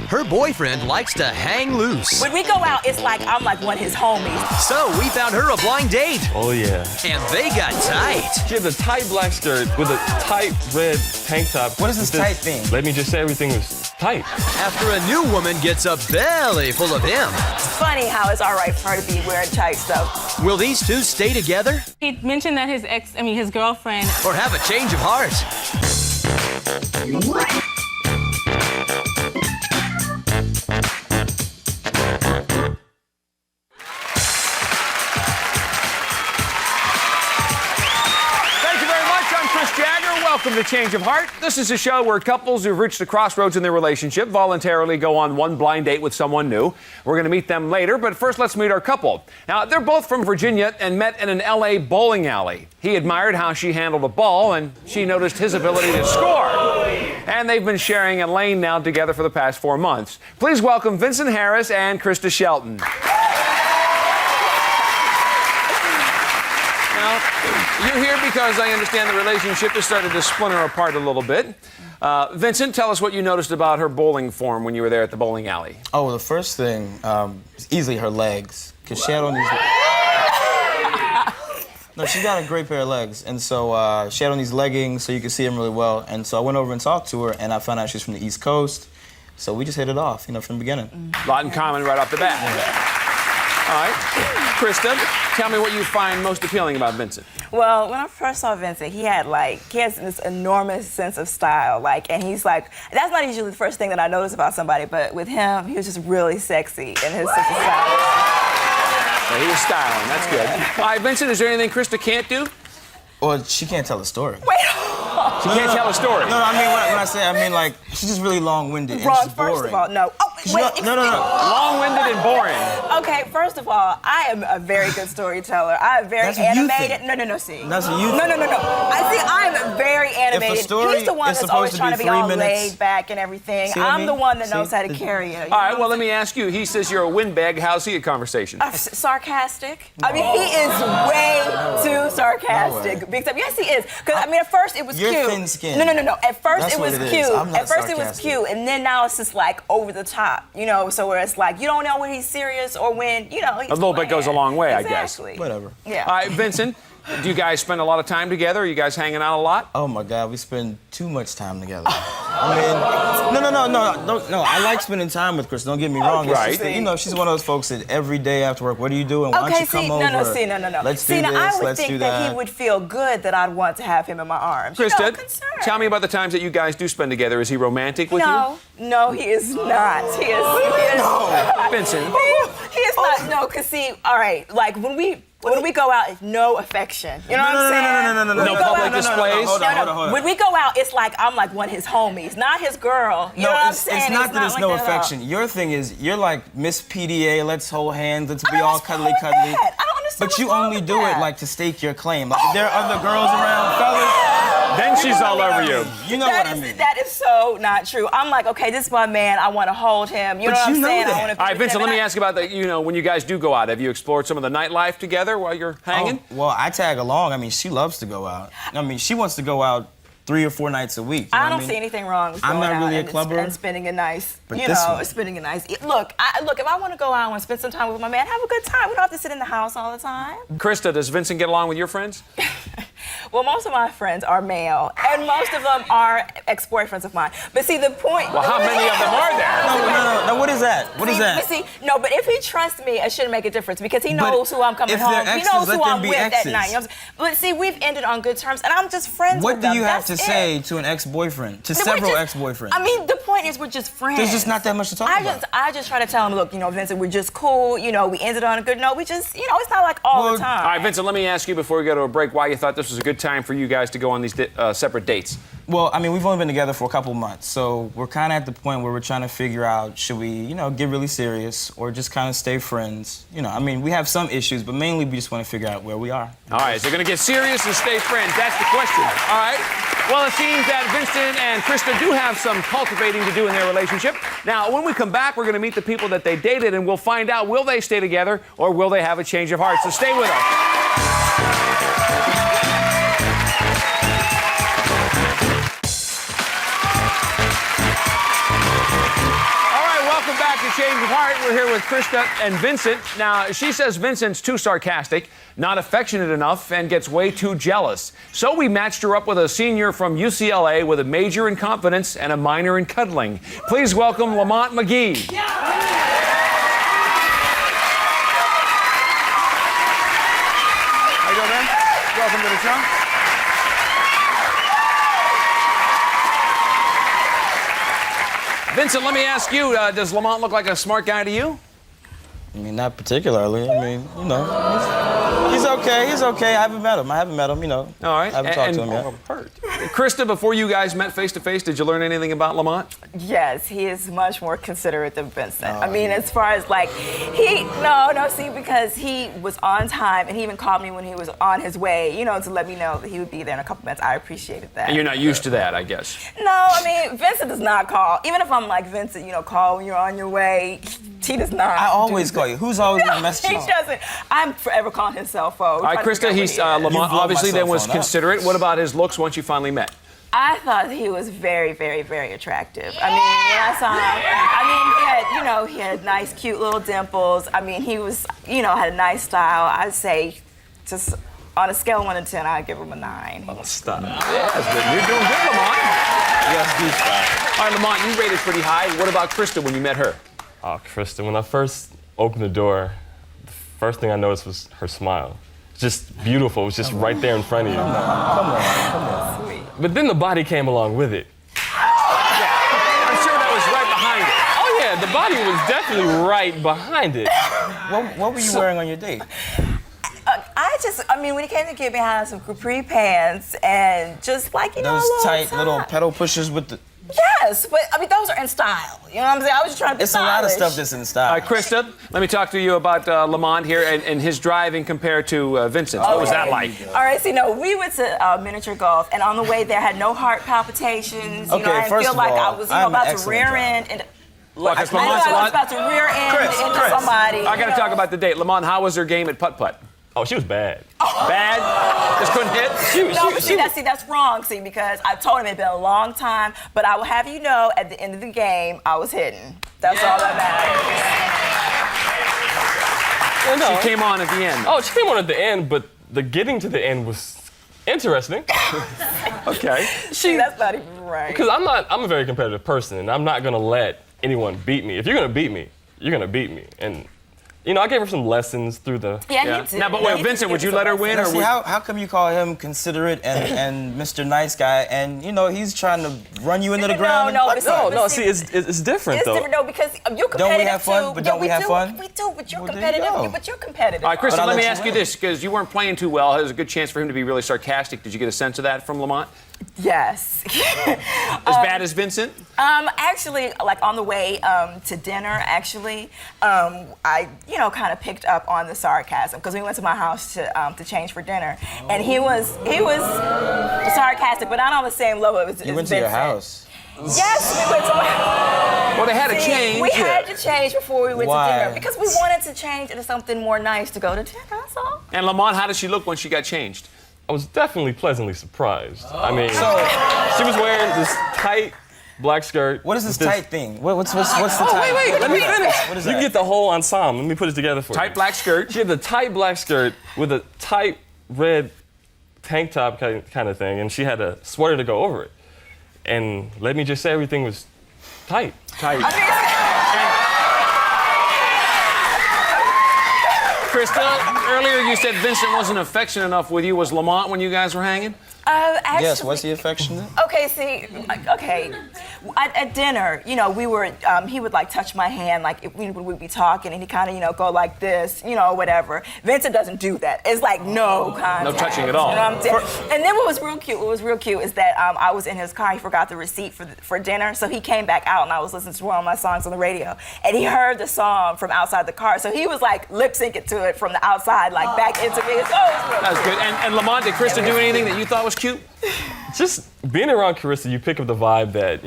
Her boyfriend likes to hang loose. When we go out, it's like I'm like one of his homies. So we found her a blind date. Oh, yeah. And they got tight. She has a tight black skirt with a tight red tank top. What does this tight mean? Let me just say everything was tight. After a new woman gets a belly full of him. It's funny how it's all right for her to be wearing tight stuff. Will these two stay together? He mentioned that his girlfriend. Or have a change of heart? Welcome to Change of Heart. This is a show where couples who've reached a crossroads in their relationship voluntarily go on one blind date with someone new. We're going to meet them later, but first let's meet our couple. Now, they're both from Virginia and met in an LA bowling alley. He admired how she handled a ball, and she noticed his ability to score. And they've been sharing a lane now together for the past 4 months. Please welcome Vincent Harris and Krista Shelton. Now, you're here because I understand the relationship has started to splinter apart a little bit. Vincent, tell us what you noticed about her bowling form when you were there at the bowling alley. Oh, well, the first thing is easily her legs, because she had on these... No, she's got a great pair of legs, and so she had on these leggings so you could see them really well. And so I went over and talked to her, and I found out she's from the East Coast. So we just hit it off, from the beginning. A lot in common right off the bat. Yeah. All right. Krista, tell me what you find most appealing about Vincent. Well, when I first saw Vincent, he has this enormous sense of style, and he's like, that's not usually the first thing that I notice about somebody, but with him, he was just really sexy in his sense of style. Well, he was styling, that's good. All right, Vincent, is there anything Krista can't do? Well, she can't tell a story. Wait. She can't tell a story. No, I mean, when I say, she's just really long-winded. Wrong, and she's boring. first of all, no. Oh, wait. No. Long-winded and boring. Okay, first of all, I am a very good storyteller. I am very That's what you animated. think. No, see. That's what you think. No. I am very animated. If a story He's the one is that's always supposed to be trying to be all 3 minutes. laid back and everything. See what I I'm mean? the one that knows See? how to carry it. All right, well, let me ask you. He says you're a windbag. How's he at conversation? Sarcastic. I mean, he is way too sarcastic. Big time. Yes, he is. Because, at first it was You're cute. thin-skinned. No. At first That's it was what it cute. is. I'm not At first it was sarcastic. cute, and then now it's just over the top. So where it's you don't know when he's serious or when, he's A little bit goes a long way, I guess. Exactly. Whatever. Yeah. All right, Vincent, do you guys spend a lot of time together? Are you guys hanging out a lot? Oh my God, we spend too much time together. No. I like spending time with Chris. Don't get me wrong. Right. It's just that, she's one of those folks that every day after work, what are you doing? Why don't you come over? No. Let's do this. I would Let's think do that that. he would feel good that I'd want to have him in my arms. Krista, concern. tell me about the times that you guys do spend together. Is he romantic with you? No, he is not. He is. Vincent. He is not. No, because see, all right, when we go out, it's no affection. You know what I'm saying? No. No public displays? Hold on. When we go out, it's like I'm like one of his homies, not his girl. You know what I'm saying? It's not that it's like no that at all. affection. Your thing is, you're like Miss PDA, let's hold hands, let's be I mean, all what's cuddly. wrong with that? I don't understand But you what's wrong only with do that. it to stake your claim. There are other girls around, fellas. Then she's all over you. You know what I mean. That is so not true. I'm like, okay, this is my man. I want to hold him. You know what I'm saying? that. I want to. All right, Vincent, let me ask you about when you guys do go out. Have you explored some of the nightlife together while you're hanging? Oh, well, I tag along. She loves to go out. She wants to go out 3 or 4 nights a week. You know I don't what see anything wrong with I'm going not out really a and, clubber. and spending a nice, But this one. spending a nice. Look, if I want to go out, I want to spend some time with my man. Have a good time. We don't have to sit in the house all the time. Krista, does Vincent get along with your friends? Well, most of my friends are male, and most of them are ex-boyfriends of mine. But see, the point. Well, how many of them are there? No, what is that? What is that? But if he trusts me, it shouldn't make a difference because he knows who I'm coming if home. they're He exes, knows let who them I'm be with exes. that night. You know what I'm saying? But see, we've ended on good terms, and I'm just friends with them. What do you have to That's say it. to an ex-boyfriend? To We're several just- ex-boyfriends? The point is we're just friends. There's just not that much to talk about. I just try to tell him, look, Vincent, we're just cool. We ended on a good note. We just, it's not like all the time. All right, Vincent, let me ask you before we go to a break why you thought this was a good time for you guys to go on these separate dates. Well, we've only been together for a couple months, so we're kind of at the point where we're trying to figure out, should we, get really serious or just kind of stay friends? We have some issues, but mainly we just want to figure out where we are. All right, so they're going to get serious and stay friends. That's the question. All right. Well, it seems that Vincent and Krista do have some cultivating to do in their relationship. Now, when we come back, we're going to meet the people that they dated, and we'll find out, will they stay together or will they have a change of heart? So stay with us. All right, back to Change of Heart. We're here with Krista and Vincent. Now, she says Vincent's too sarcastic, not affectionate enough, and gets way too jealous. So we matched her up with a senior from UCLA with a major in confidence and a minor in cuddling. Please welcome Lamont McGee. How you doing, man? Welcome to the show. Vincent, let me ask you, does Lamont look like a smart guy to you? I mean, not particularly. I mean, you know, he's okay. He's okay. I haven't met him, you know. All right. I haven't talked to him yet. Krista, before you guys met face to face, did you learn anything about Lamont? Yes, he is much more considerate than Vincent. I mean, as far as like, because he was on time and he even called me when he was on his way, you know, to let me know that he would be there in a couple minutes. I appreciated that. And you're not used to that, I guess. No, I mean, Vincent does not call. Even if I'm like, Vincent, you know, call when you're on your way, he does not. I always call you. Who's always No, messaging? he doesn't. I'm forever calling his cell phone. All right, Krista, Lamont obviously then was considerate. What about his looks once you finally met? I thought he was very, very, very attractive. I mean, when I saw him, he had nice, cute little dimples. I mean, he was, had a nice style. I'd say just on a scale of 1 to 10, I'd give him a 9. Oh, stop. Yeah, you're doing good, Lamont. Yes, do style. All right, Lamont, you rated pretty high. What about Krista when you met her? Oh, Krista, when I first opened the door, the first thing I noticed was her smile. Just beautiful. It was just right there in front of you. Come on. Sweet. But then the body came along with it. Yeah, I'm sure that was right behind it. Oh, yeah, the body was definitely right behind it. What were you wearing on your date? When he came to get me, I had some capri pants and just like, Those tight little pedal pushers with the... Yes, but those are in style. You know what I'm saying? I was just trying to be It's a lot of stylish. stuff that's in style. All right, Krista, let me talk to you about Lamont here and his driving compared to Vincent's. What was that like? All right, we went to miniature golf, and on the way there, I had no heart palpitations. I didn't feel like I was about to rear end. I was about to rear end into somebody. I got to talk about the date. Lamont, how was her game at putt-putt? Oh, she was bad. Bad? Just couldn't hit? That's wrong, because I told him it'd been a long time, but I will have you know, at the end of the game, I was hitting. That's all that matters. Well, no. She came on at the end. Oh, she came on at the end, but the getting to the end was interesting. Okay. That's not even right. Because I'm a very competitive person, and I'm not going to let anyone beat me. If you're going to beat me, you're going to beat me. And I gave her some lessons through the... Yeah. Now, but wait, Vincent, would you let her win? How come you call him considerate and Mr. Nice Guy, and, he's trying to run you into the ground? No, see, it's different, though. It's different, though, because you're competitive, Don't we have fun? too. But don't we have fun? We do, but you're Well, competitive. there you go. But you're competitive. All right, Krista, But I'll let me let you ask you win. this, because you weren't playing too well. There's a good chance for him to be really sarcastic. Did you get a sense of that from Lamont? Yes. As bad as Vincent? Actually, like on the way to dinner, I kind of picked up on the sarcasm because we went to my house to change for dinner, and he was sarcastic, but not on the same level as You went to your Vincent. house. Yes, we went to my house. Well, they had to change. We had to change before we went Why? to dinner because we wanted to change into something more nice to go to dinner. That's all. And Lamont, how did she look when she got changed? I was definitely pleasantly surprised. She was wearing this tight black skirt. What is this tight thing? What's the tight? Wait, let me finish. What is You that? get the whole ensemble. Let me put it together for you. Tight black skirt. She had the tight black skirt with a tight red tank top kind of thing, and she had a sweater to go over it. And let me just say, everything was tight. Krista, earlier you said Vincent wasn't affectionate enough with you. Was Lamont when you guys were hanging? Actually, Yes, was he affectionate? Okay. At dinner, we were, he would like touch my hand, like we would be talking, and he kind of, go like this, whatever. Vincent doesn't do that. It's like no contact. No touching at all. You know what I'm saying? And then what was real cute is that I was in his car, he forgot the receipt for dinner, so he came back out and I was listening to one of my songs on the radio, and he heard the song from outside the car, so he was like lip syncing to it from the outside, like back into me. That was good. And Lamont, did Krista do anything that you thought was cute? Just being around Carissa, you pick up the vibe that,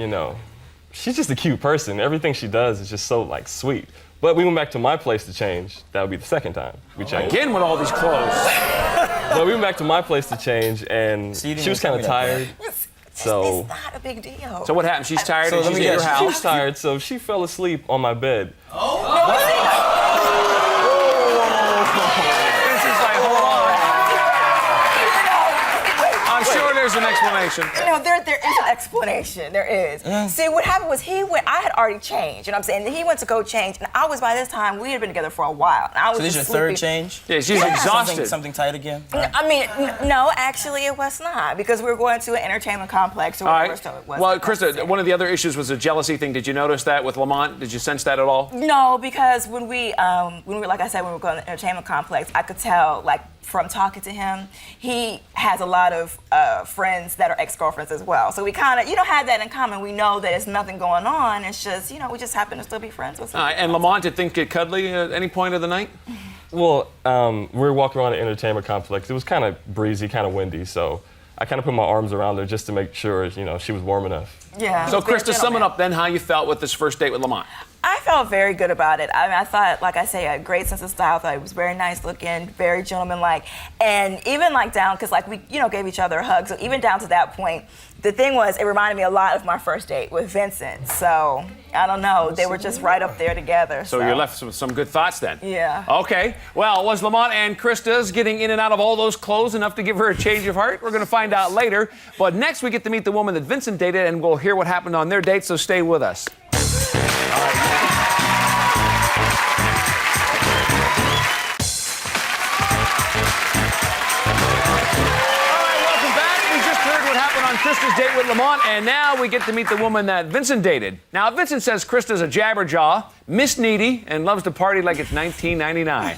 she's just a cute person. Everything she does is just so, sweet. But we went back to my place to change. That would be the second time we changed. Again with all these clothes. But we went back to my place to change, and So you didn't she was even kind of tell me tired. So It's not a big deal. So what happened? She's tired So and let she's me at your guess. she house. was tired, so she fell asleep on my bed. Vincent's like, hold on. I'm sure there's an explanation. There is an explanation. There is. See, what happened was I had already changed, you know what I'm saying? And he went to go change, and I was, by this time, we had been together for a while. And I was So this is just your third sleepy. change? Yeah, she's exhausted. Something tight again? I mean, no, actually, it was not, because we were going to an entertainment complex or All whatever, right. so it wasn't. Well, Krista, one of the other issues was a jealousy thing. Did you notice that with Lamont? Did you sense that at all? No, because when we like I said, when we were going to the entertainment complex, I could tell, like, from talking to him, he has a lot of friends that are ex-girlfriends as well. So we kind of, had that in common. We know that it's nothing going on. It's just, we just happen to still be friends with some And Lamont, did things get cuddly at any point of the night? Well, we were walking around the entertainment complex. It was kind of breezy, kind of windy, so I kind of put my arms around her just to make sure, she was warm enough. Yeah. So, very Krista, sum it gentleman. up then how you felt with this first date with Lamont. I felt very good about it. I mean, I thought, like I say, a great sense of style. I thought he was very nice looking, very gentlemanlike. And even like down, because like we, gave each other a hug. So even down to that point, the thing was, it reminded me a lot of my first date with Vincent. So I don't know, they were just right up there together. So you're left with some good thoughts then. Yeah. Okay. Well, was Lamont and Krista's getting in and out of all those clothes enough to give her a change of heart? We're going to find out later. But next we get to meet the woman that Vincent dated, and we'll hear what happened on their date, so stay with us. On Krista's date with Lamont, and now we get to meet the woman that Vincent dated. Now, Vincent says Krista's a jabberjaw, Miss Needy, and loves to party like it's 1999.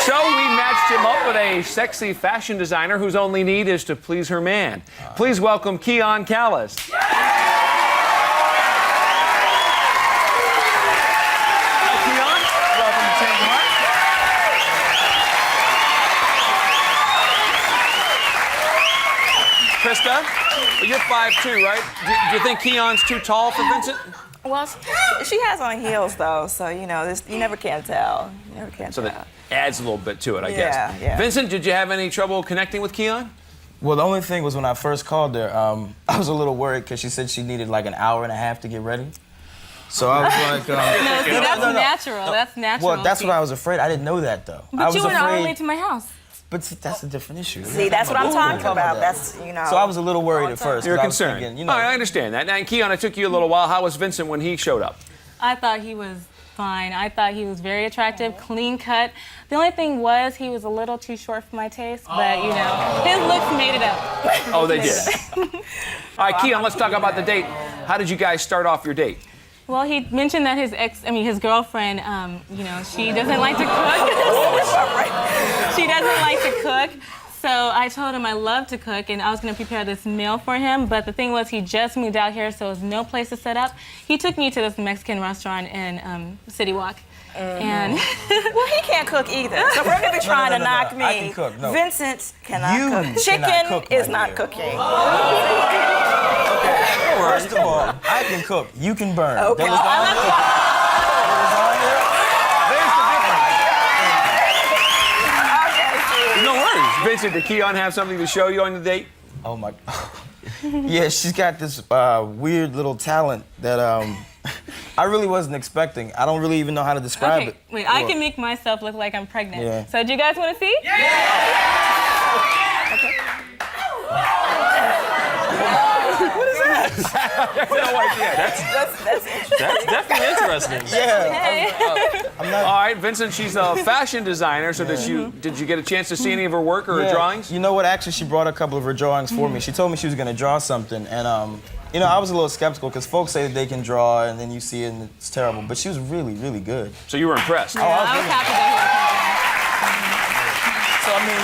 So we matched him up with a sexy fashion designer whose only need is to please her man. Please welcome Keon Callis. Hi, Keon. Welcome to Change of Heart. Krista, you're 5'2", right? Do you think Keon's too tall for Vincent? Well, she has on heels though, so you never can tell. You never can So tell. that adds a little bit to it, I guess. Yeah. Vincent, did you have any trouble connecting with Keon? Well, the only thing was when I first called her, I was a little worried because she said she needed like an hour and a half to get ready. So I was like, No, see, that's natural. That's natural. well, that's what I was afraid. I didn't know that though. I But was you were an hour afraid. late to my house. But see, that's a different issue. See, that's what I'm talking about. That's, So I was a little worried at first. You're 'cause I was concerned. thinking, All right, I understand that. Now, Keon, it took you a little while. How was Vincent when he showed up? I thought he was fine. I thought he was very attractive, clean cut. The only thing was he was a little too short for my taste, but his looks made it up. Oh, they did. All right, Keon, let's talk about the date. How did you guys start off your date? Well, he mentioned that his girlfriend, she doesn't like to cook. She doesn't like to cook. So I told him I love to cook, and I was going to prepare this meal for him. But the thing was, he just moved out here, so there was no place to set up. He took me to this Mexican restaurant in City Walk. And well, he can't cook either. So for him to be trying to knock me, I can cook, no. Vincent cannot You cook. Chicken cannot cook, is my not dear. cooking. First of all, I can cook. You can burn. Okay. There was all There's the difference. No worries. Vincent, did Keon have something to show you on the date? Oh my. Yeah, she's got this weird little talent that I really wasn't expecting. I don't really even know how to describe okay, it. wait, I can make myself look like I'm pregnant. Yeah. So do you guys want to see? No idea. That's definitely interesting. Yeah. All right, Vincent, she's a fashion designer, so did you get a chance to see any of her work or her Yeah. drawings? You know what? Actually, she brought a couple of her drawings for me. She told me she was going to draw something, and I was a little skeptical because folks say that they can draw, and then you see it and it's terrible. But she was really, really good. So you were impressed. I was happy to hear So I mean,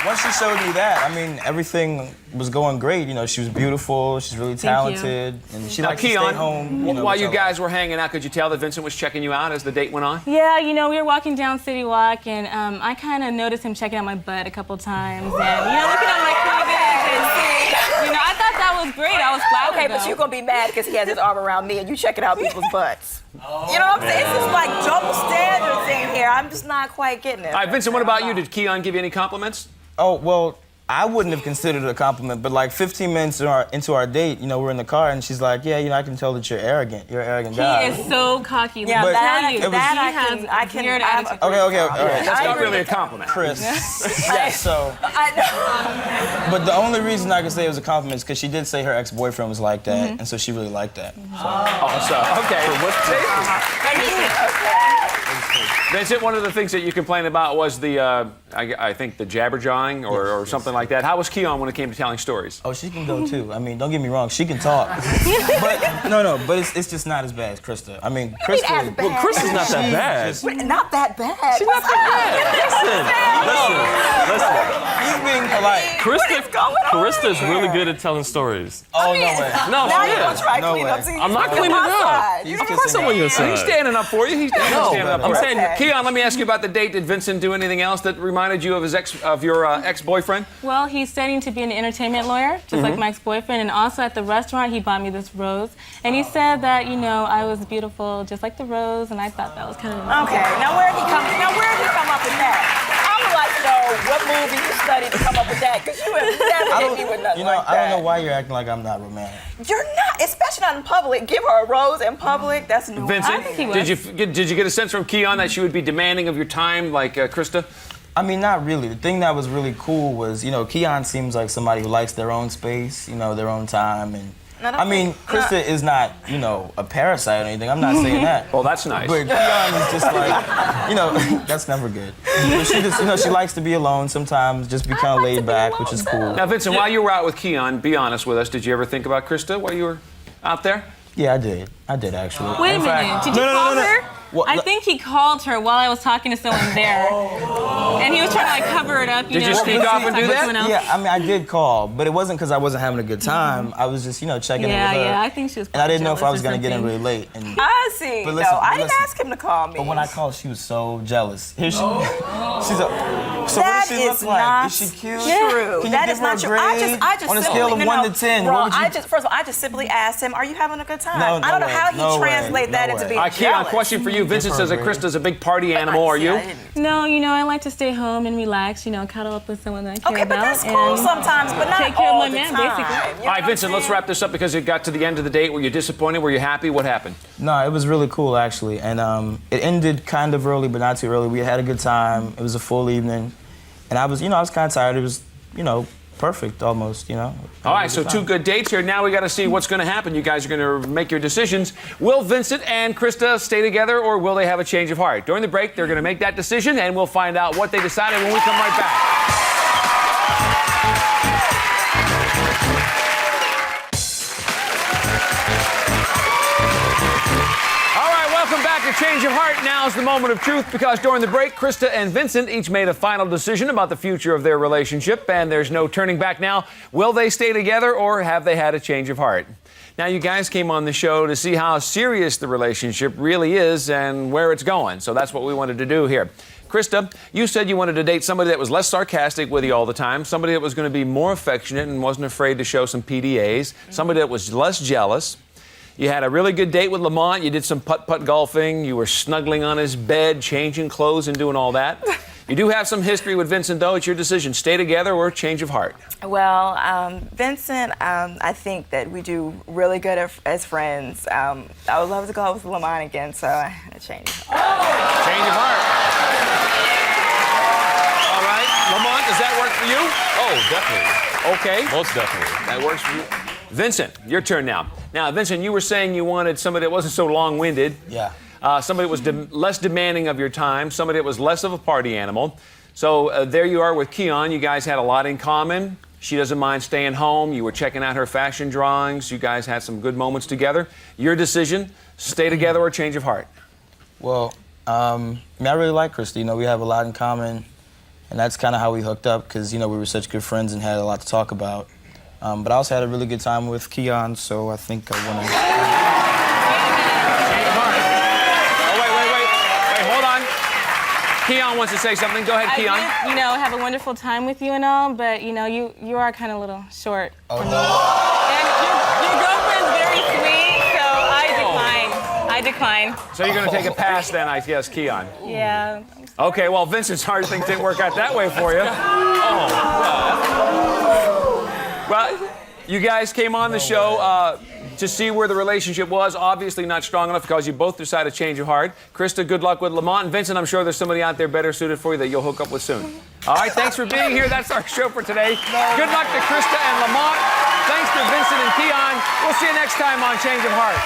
once she showed me that, I mean, everything was going great. She was beautiful. She's really talented, and she Now, likes to stay Keon, home. while which you I guys were hanging out, could you tell that Vincent was checking you out as the date went on? Yeah, we were walking down City Walk, and I kind of noticed him checking out my butt a couple times, and looking at my cleavage, and I thought that was great. I was flattered. Okay, but you're gonna be mad because he has his arm around me and you checking out people's butts. You know what I'm saying? It's just like double standards in here. I'm just not quite getting it. All right, Vincent, what about you? Did Keon give you any compliments? Oh, well, I wouldn't have considered it a compliment, but like 15 minutes into our date, you know, we're in the car, and she's like, yeah, you know, I can tell that you're arrogant. You're an arrogant guy. He is so cocky. Yeah, But that you, I can. weird I'm attitude. Okay, all right. That's not really a compliment. Chris. Yes, so. I know. But the only reason I can say it was a compliment is because she did say her ex-boyfriend was like that, and so she really liked that. Okay. Vincent, one of the things that you complained about was the, I think, the jabber jawing or something like that. How was Keon when it came to telling stories? Oh, she can go too. I mean, don't get me wrong, she can talk. But but it's just not as bad as Krista. I mean, Krista. Well, Krista's not that bad. Not that bad. She's not that bad. Listen. He's being polite. Krista is really good at telling stories. Oh, no way. No, Now she you're is. gonna try No clean way. up. See, I'm not you're cleaning on it my up. side. He's You're kissing on me. my He's standing up for you. He's standing up. I'm saying, Okay. Keon, let me ask you about the date. Did Vincent do anything else that reminded you of your ex-boyfriend? Well, he's studying to be an entertainment lawyer, just like my ex-boyfriend. And also at the restaurant, he bought me this rose. And he said that, you know, I was beautiful, just like the rose. And I thought that was kind of Okay, now where did he come up with that? I would like to know what movie you studied to come up with that, because you have never hit me with nothing like that. I don't know why you're acting like I'm not romantic. You're not, especially not in public. Give her a rose in public. That's new. Vincent, I think he was. did you get a sense from Keon that she would be demanding of your time like Krista? I mean, not really. The thing that was really cool was, you know, Keon seems like somebody who likes their own space, you know, their own time. And I mean, Krista is not, you know, a parasite or anything. I'm not saying that. Well, that's nice. But Keon is just like, you know, that's never good. But she just, you know, she likes to be alone sometimes, just be kind of laid back, which is cool. Now, Vincent, while you were out with Keon, be honest with us, did you ever think about Krista while you were out there? Yeah, I did. I did, actually. Wait a In minute. fact- Did you call her? Well, I think he called her while I was talking to someone there. And he was trying to like cover it up. Did you sneak off and do that? Yeah, I mean, I did call, but it wasn't because I wasn't having a good time. I was just, you know, checking in with her. Yeah, I think she was. And I didn't know if I was going gonna get in really late. And, I see. But listen, no, I but didn't listen. ask him to call me. but when I called, she was so jealous. Here she, she's a. So That what does she is look like? not Is she cute? true. Can you that give is her not a true. grade? I just on a simply, scale of 1 to 10, Bro, what would you? first of all, I just simply asked him, "Are you having a good time?" No, I don't know no how way. he No way. translate that No into way. being All right, Keon, jealous. question for you. Vincent says that Krista's a big party animal. Are you? No, you know, I like to stay home and relax, you know, cuddle up with someone that I care Okay, but about. that's cool and sometimes, but not take care of all my the man, time. basically. You know All what right, I'm Vincent, let's saying? wrap this up because it got to the end of the date. Were you disappointed? Were you happy? What happened? No, it was really cool actually, and it ended kind of early, but not too early. We had a good time. It was a full evening, and I was kind of tired. It was, you know, perfect almost, you know. All right, so 2 good dates here. Now we got to see what's going to happen. You guys are going to make your decisions. Will Vincent and Krista stay together, or will they have a change of heart? During the break, they're going to make that decision, and we'll find out what they decided when we come right back. Welcome back to Change of Heart. Now's the moment of truth because during the break, Krista and Vincent each made a final decision about the future of their relationship, and there's no turning back now. Will they stay together or have they had a change of heart? Now, you guys came on the show to see how serious the relationship really is and where it's going, so that's what we wanted to do here. Krista, you said you wanted to date somebody that was less sarcastic with you all the time, somebody that was going to be more affectionate and wasn't afraid to show some PDAs, somebody that was less jealous. You had a really good date with Lamont. You did some putt-putt golfing. You were snuggling on his bed, changing clothes and doing all that. You do have some history with Vincent, though. It's your decision. Stay together or change of heart? Well, Vincent, I think that we do really good as friends. I would love to go with Lamont again, so I changed. Change of heart. All right. Lamont, does that work for you? Oh, definitely. Okay. Most definitely. That works for you. Vincent, your turn now. Now, Vincent, you were saying you wanted somebody that wasn't so long-winded. Yeah. Somebody that was less demanding of your time, somebody that was less of a party animal. So there you are with Keon. You guys had a lot in common. She doesn't mind staying home. You were checking out her fashion drawings. You guys had some good moments together. Your decision, stay together or change of heart? Well, I mean, I really like Krista. You know, we have a lot in common, and that's kind of how we hooked up because, you know, we were such good friends and had a lot to talk about. But I also had a really good time with Keon, so I think I want to... Oh, wait, hold on. Keon wants to say something. Go ahead, Keon. I did, you know, have a wonderful time with you and all, but, you know, you are kind of a little short. And your girlfriend's very sweet, so I decline. So you're going to take a pass then, I guess, Keon. Yeah. Okay, well, Vincent's hard things didn't work out that way for you. Well, you guys came on the show to see where the relationship was. Obviously not strong enough because you both decided to change your heart. Krista, good luck with Lamont. And Vincent, I'm sure there's somebody out there better suited for you that you'll hook up with soon. All right, thanks for being here. That's our show for today. Good luck to Krista and Lamont. Thanks to Vincent and Keon. We'll see you next time on Change of Heart.